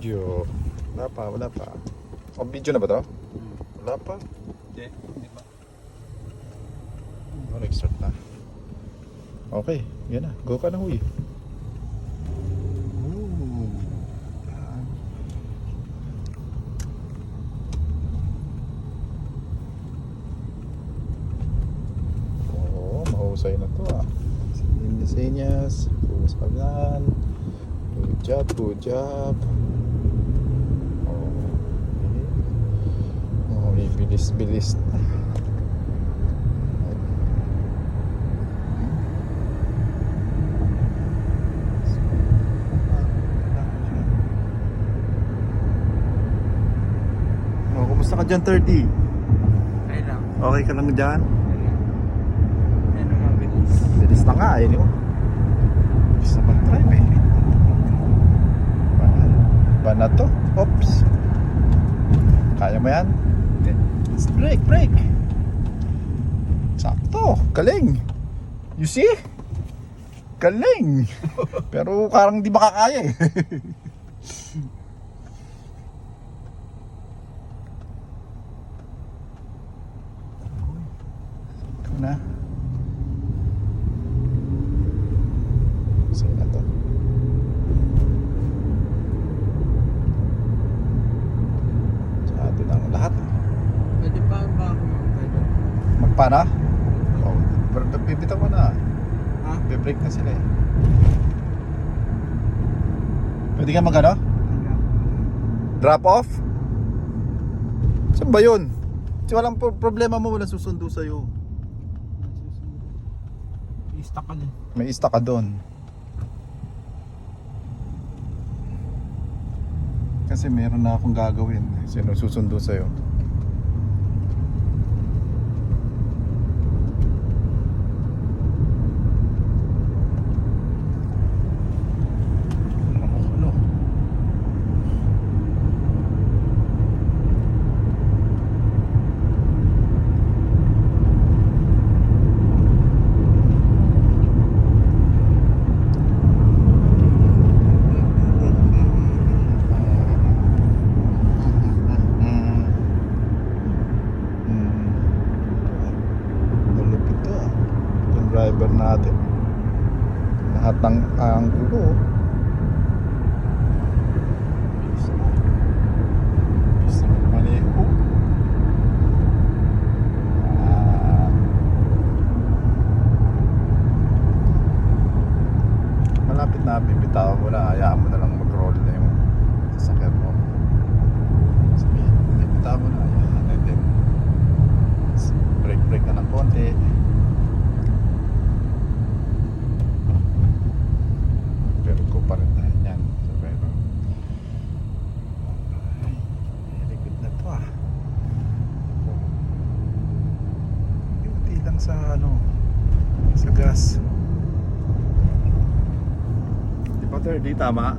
video. Wala pa. O, video na ba to? Wala pa. Hindi pa. Nag-start na. Okay, yan na. Go ka na, huy. Oo, mahusay na to ah. Senyas, pulas paglan. Good job. Oh, may bilis-bilis na. Kumusta ka dyan, 30? Ay lang. Okay ka lang dyan? Ano mabilis? Bilis na nga eh, no? Bilis na mag-drive eh. Ba na to? Oops. Kaya mo yan? Brake. Sakto, galing. You see? Galing. Pero parang di makakaya eh. Na. Sa'yo na to. Tsado lang lahat. Pwede pa ba ako magpwede? Magpana? Oh, bibitaw mo na. Ha? Be-break na sila eh. Pwede ka mag-ano? Drop off? Saan ba yun? Kasi walang problema mo, walang susundo sa'yo. I-stuck ka din. May ista ka doon. Kasi meron na akong gagawin. Sino susundo sa'yo? Ano? Malupit to ah. Yung driver natin. Lahat ng anggulo. Bilis na magmaneho. Malapit na, bibitawan mo na. Hayaan mo na lang mag-roll na yung sasakyan mo. Sabihin, bibitawan mo na. Hayaan, and then break na ng konti. Pero ko pa rin tayo yan. Pero ay, very good na to ah. Beauty lang sa sa gas. Di ba 30 tama?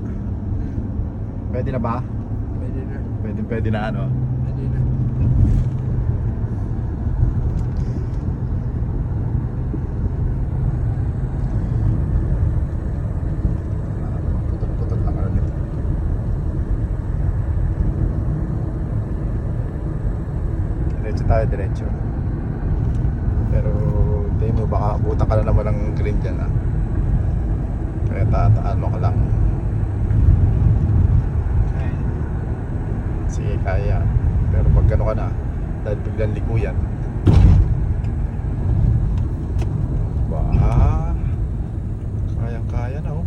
Pwede na ba? Pwede na. Pwede na ano? Pwede na. Putok-putok lang ano nito. Diretso. Pero hindi mo baka abutan ka na naman ng green dyan ah. Kaya tataano ka lang. Okay. Sige, kaya. Pero pag gano ka na, dahil biglang likuyan. Ba, kayang-kaya na oh.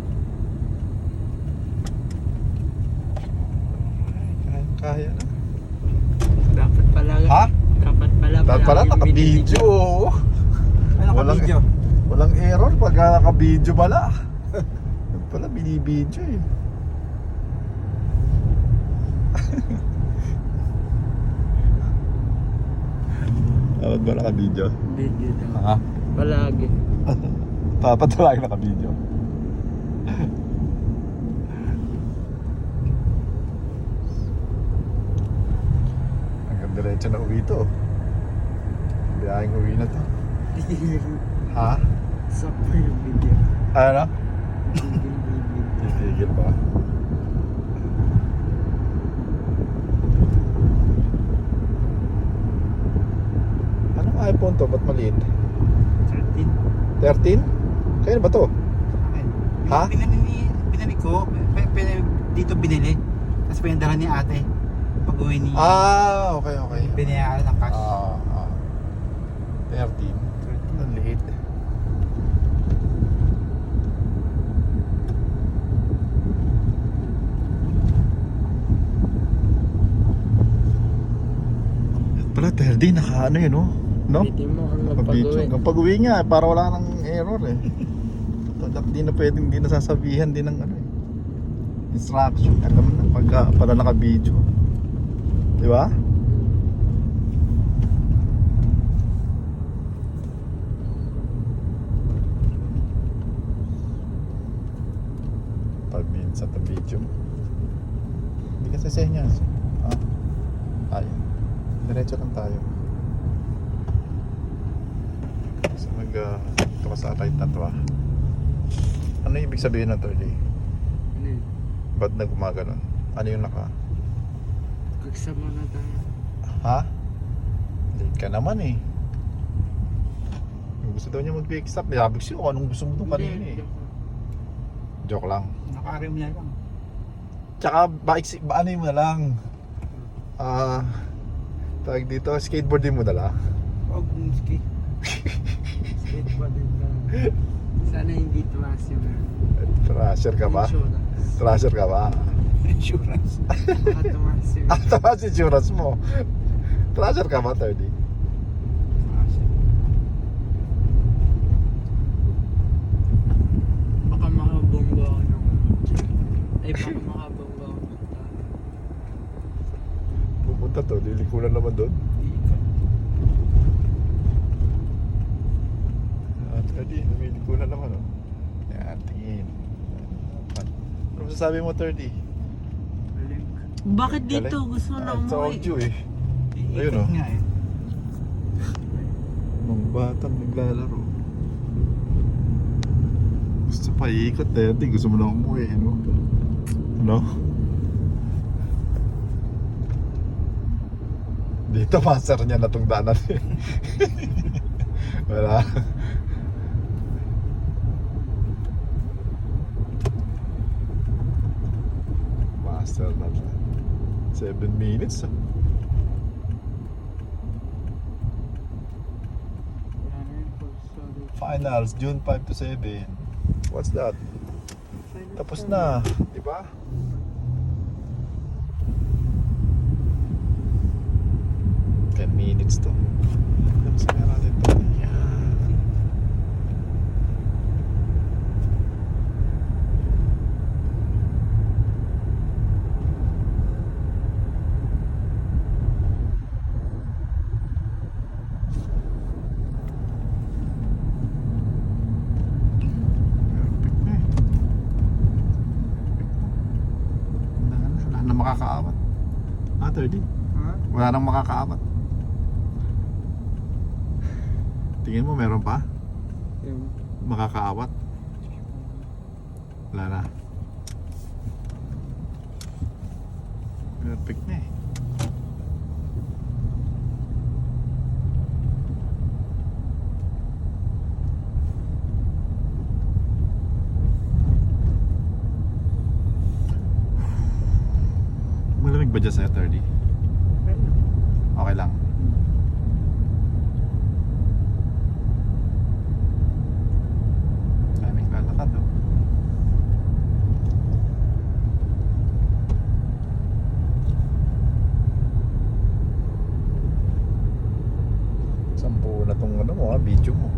Ay, kayang-kaya na. Dapat pala. Ha? Dapat pala. Dapat pala naka-video oh. Ano naka-video? Walang error pag naka-video pala. Dapat pala binibidyo eh. Dapat ba naka-video? Video daw. Ha? Palagi. Dapat talaga naka-video. Hanggang diretso na uwi to. Biyaheng uwi na to. Ha? Stop pa yung video. Ano? Tigil. Titigil pa. to? Ba't maliit? 13. 13? Kaya ba to? Ha? Binili ko. Dito binili. Tapos pinadala ni ate. Pag uwi ni... Okay, okay. Binayaran ng cash. 13. Ang liit. Pala 13, naka ano yun, no? No? Hindi mo ang Pag-video. magpag-uwi. Hanggang pag-uwi nga, para wala nang error eh. Di na pwedeng, di nasasabihan din ng ano eh. Instruction, alam mo na, pala naka-video. Di ba? Sa the video. Hindi kasi senyas. Tayo. Diretso lang tayo. So ito ka sa right na to Ano yung ibig sabihin na to, Jay? Ano yun? Ba't na gumaganon? Ano yung naka? Kagsama na tayo. Ha? Late ka naman eh. Gusto daw niya mag-pick stop. Sabi ko anong gusto mo itong kanina eh. Joke lang. Nakarim niya lang. Tsaka ano mo na lang. Tawag dito, skateboard din mo dala. Huwag mong skate. Skateboard din ka. Sana hindi tumas yung Trasher ka ba? insurance. Trasher ka ba? Insurance. Baka tumas yung Tama si insurance mo. Trasher ka ba, 30? Baka makabonggo ako ng... Ay, baka makabonggo ako ng... Pupunta to, lilikulan naman doon. At 30, lumilikulan naman Yan, tingin. Ano masasabi mo, 30? Bakit dito? Gusto mo na Sa umuwi? audio eh. Ayun Ikot nga eh. Mga batang naglalaro. Gusto pa iikot gusto mo na umuwi, no? No? Dito master niya na tong danan Wala. Master na 7 minutes Wala na yun po. Sorry. Finals, June 5 to 7. What's that? Tapos na, di ba? Minutes to. Tapos na natin to. Yan. Wala nang makakaawat. 30. Ha? Wala nang makakaawat. Tingin mo meron pa? Yung... Makakaawat? Wala na. Perfect na eh. Malamig ba dyan sa'yo, 30? Okay lang. Ay, naglalakad oh. Sampu na tong ano mo video mo.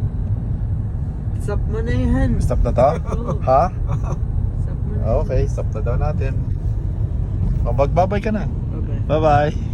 Stop mo na yan. Stop na to? Oo. Ha? Stop mo na. Okay, stop na daw natin. O, magbabay ka na. Okay. Bye-bye.